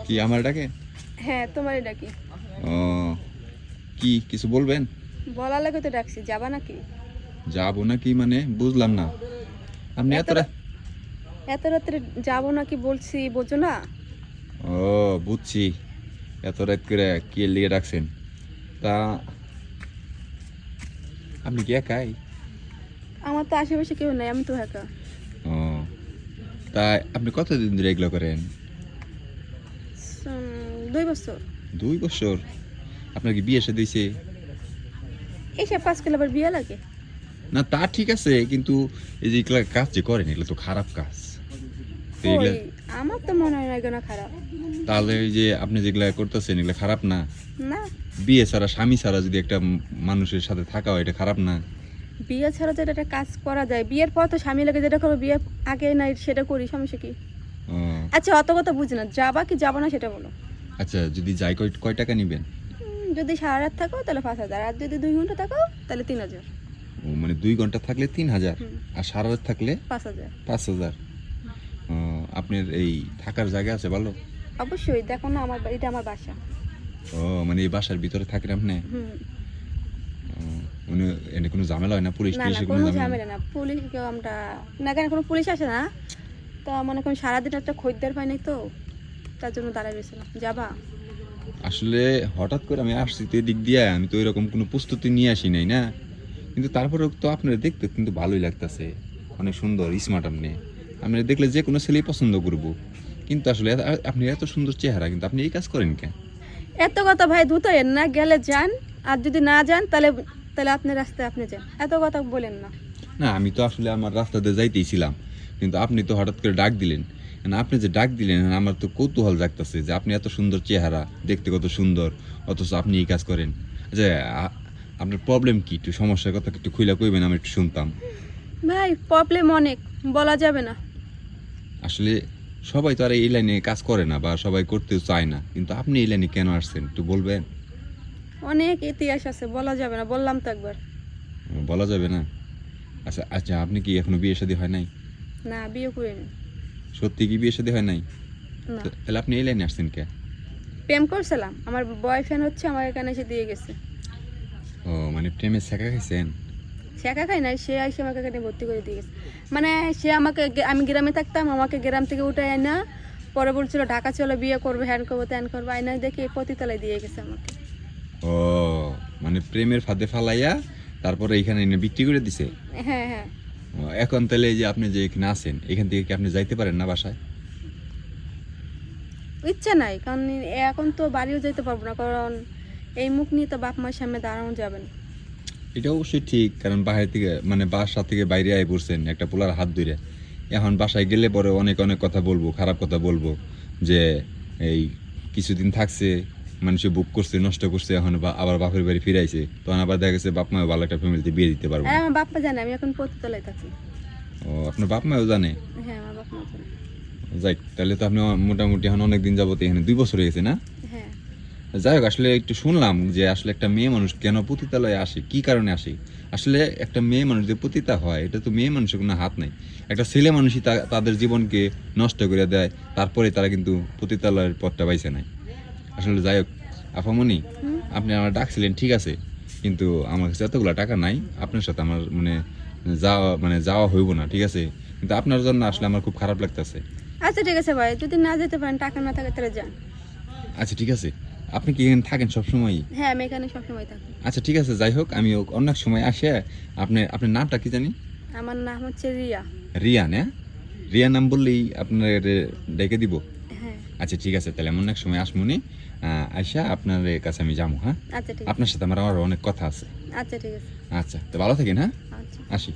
কি আমার ডাকে? হ্যাঁ তোমারই ডাকি। ও, কি কিছু বলবেন? বলার লাগে তো ডাকছি, যাবা নাকি? যাবো নাকি মানে বুঝলাম না। আপনি এত এত রাত্রে যাবো নাকি বলছি, বোঝো না? ও, বুঝছি। এত রাত করে কি এর লিগে ডাকছেন? তা আপনি কি একাই? আমার তো আশেপাশে কেউ নাই, আমি তো একা। ও, তা আপনি কতদিন ধরে এগুলো করেন? 2 বছর। 2 বছর? আপনার কি বিয়ে শাদী হইছে? এইসব কাজ করলে আবার বিয়ে লাগে? না তা ঠিক আছে, কিন্তু এই যে এগুলা কাজ যে করেন এগুলো তো খারাপ কাজ। তো ওই এগুলা আমার তো মনে হয় না এগুলো খারাপ। তাহলে ওই যে আপনি যেগুলা করতেছেন এগুলো খারাপ না? না, বিয়ে ছাড়া, স্বামী ছাড়া যদি একটা মানুষের সাথে থাকা হয় এটা খারাপ না? বিয়ে ছাড়া তো এটা একটা কাজ করা যায়, বিয়ের পর তো স্বামী লাগে যেটা করবো, বিয়ে আগে নাই সেটা করি, সমস্যা কি? ও, আচ্ছা অত কথা বুঝি না, যাবা কি যাবা না সেটা বলো। আচ্ছা যদি যাই কয় কয় টাকা নিবেন? যদি সারা রাত থাকো তাহলে 5,000, আর যদি 2 ঘন্টা থাকো তাহলে 3,000। ও মানে 2 ঘন্টা থাকলে 3,000, হুম। আর সারা রাত থাকলে 5,000। 5,000। ও, আপনার এই থাকার জায়গা আছে ভালো? অবশ্যই, দেখো না আমার এটা আমার বাসা। ও মানে এই বাসার ভিতরে থাকেন আপনি? হুম। ও, মানে এনে কোনো ঝামেলা হয় না? পুলিশ না না, টুলিশের কোনো ঝামেলা? ঝামেলা না, পুলিশ কেউ আমরা না, কেন কোনো পুলিশ আসে না। তা মনে করুন সারাদিন একটা খদ্দের পাই নাই তো, তার জন্য দাঁড়ায় রয়েছিলাম। যাবা? আসলে হঠাৎ করে আমি আসছি তো এদিক দিয়ে, আমি তো এরকম কোনো প্রস্তুতি নিয়ে আসি নাই না, কিন্তু তারপরেও তো আপনারা দেখতে কিন্তু ভালোই লাগতেছে, অনেক সুন্দর স্মার্ট। আপনারা দেখলে যে কোনো ছেলেই পছন্দ করবো, কিন্তু আসলে আপনি এত সুন্দর চেহারা, কিন্তু আপনি এই কাজ করেন কেন? এত কথা ভাই ধুতেন না, গেলে যান, আর যদি না যান তাহলে তাহলে আপনি রাস্তায় আপনি যান, এত কথা বলেন না। না আমি তো আসলে আমার রাস্তাতে যাইতেইছিলাম, কিন্তু আপনি তো হঠাৎ করে ডাক দিলেন। না, আপনি যে ডাক দিলেন আমার তো কৌতূহল জাগতেছে যে আপনি এত সুন্দর চেহারা, দেখতে কত সুন্দর, অথচ আপনি এই কাজ করেন। যে আপনার প্রবলেম কি, একটু সমস্যার কথা একটু খুইলা কইবেন, আমি একটু শুনতাম। ভাই প্রবলেম অনেক, বলা যাবে না। আসলে সবাই তো আর এই লাইনে কাজ করে না, বা সবাই করতেও চায় না, কিন্তু আপনি এই লাইনে কেন আসছেন একটু বলবেন? অনেক ইতিহাস আছে, বলা যাবে না, বললাম তো একবার। বলা যাবে না? আচ্ছা আচ্ছা, আপনি কি এখনো বিয়ে শাদী হয় নাই? না, বিয়ে করিনি। সত্যি কি বিয়ে শাদী হয় নাই? না, তাহলে আপনি এই লাইনে আসছেন কে? প্রেম করছিলাম, আমার বয়ফ্রেন্ড হচ্ছে আমার এখানে এসে দিয়ে গেছে। ও মানে প্রেমে শেখা খাইছেন? সে একা খাই নাই, সে এসে আমাকে এখানে ভর্তি করে দিয়ে গেছে। মানে সে আমাকে আমি গ্রামে থাকতাম, আমাকে গ্রাম থেকে উঠে আয়না, পরে বলছিল ঢাকা চলো বিয়ে করবো, হ্যান করবো ত্যান করবো, আয়না দেখে পতিতলায় দিয়ে গেছে আমাকে। ও মানে প্রেমের ফাঁদে ফালাইয়া তারপরে এখানে এনে বিক্রি করে দিছে? হ্যাঁ হ্যাঁ। ও, এখন তাহলে এই যে আপনি যে এখানে আছেন, এখান থেকে কি আপনি যাইতে পারেন না বাসায়? ইচ্ছা নাই, কারণ এখন তো বাড়িও যেতে পারবো না, কারণ এই মুখ নিয়ে তো বাপ মার সামনে দাঁড়ানো যাবে না। এটা অবশ্যই ঠিক, কারণ বাইরে থেকে মানে বাসা থেকে বাইরে আয় পড়ছেন একটা পোলার হাত ধরে। এখন বাসায় গেলে পরে অনেক অনেক কথা বলবো, খারাপ কথা বলবো, যে এই কিছুদিন থাকছে, মানুষে বুক করছে, নষ্ট করছে, এখন আবার বাপের বাড়ি ফিরাইছে, তখন আবার দেখা গেছে বাপ মাও ভালো একটা ফ্যামিলিতে বিয়ে দিতে পারবো আর না। আমার বাপ্পা জানে আমি এখন পতিতলায় থাকি। ও আপনার বাপ মাও জানে? হ্যাঁ, আমার বাপ মা জানে। যাই, তাহলে তো আপনি মোটামুটি এখন অনেক দিন যাবত এখানে, 2 বছর হয়ে গেছে না? হ্যাঁ। যাই হোক, আসলে একটু শুনলাম যে আসলে একটা মেয়ে মানুষ কেন পতিতালয়ে আসে, কি কারণে আসে। আসলে একটা মেয়ে মানুষ যে পতিতা হয় এটা তো মেয়ে মানুষের কোনো হাত নাই, একটা ছেলে মানুষই তাদের জীবনকে নষ্ট করে দেয়, তারপরে তারা কিন্তু পতিতালয়ের পথটা বাইছে নেয়। আসলে যাই হোক আফামনি, আপনি আমার ডাকছিলেন ঠিক আছে, কিন্তু আমার কাছে এতগুলো টাকা নাই, আপনার সাথে আমার যাওয়া হইব না, ঠিক আছে? কিন্তু আপনার জন্য আসলে আমার খুব খারাপ লাগতেছে। আচ্ছা ঠিক আছে ভাই, যদি না যেতে পারেন, টাকা না থাকে তাহলে যান। আচ্ছা ঠিক আছে, আপনি কি এখানে থাকেন সবসময়ই? হ্যাঁ, আমি এখানে সবসময় থাকি। আচ্ছা ঠিক আছে, যাই হোক আমি অনেক সময় আসে। আপনার নামটা কি জানি? আমার নাম হচ্ছে রিয়া। রিয়া না? রিয়া নাম বললেই আপনার ডেকে দিব? হ্যাঁ। আচ্ছা ঠিক আছে, তাহলে আমি অনেক সময় আসমুনি, আইসা আপনার কাছে আমি যাবো। হ্যাঁ, আচ্ছা ঠিক আছে। আপনার সাথে আমার অনেক কথা আছে। আচ্ছা ঠিক আছে। আচ্ছা, তো ভালো থাকেন। হ্যাঁ, আচ্ছা। আসি।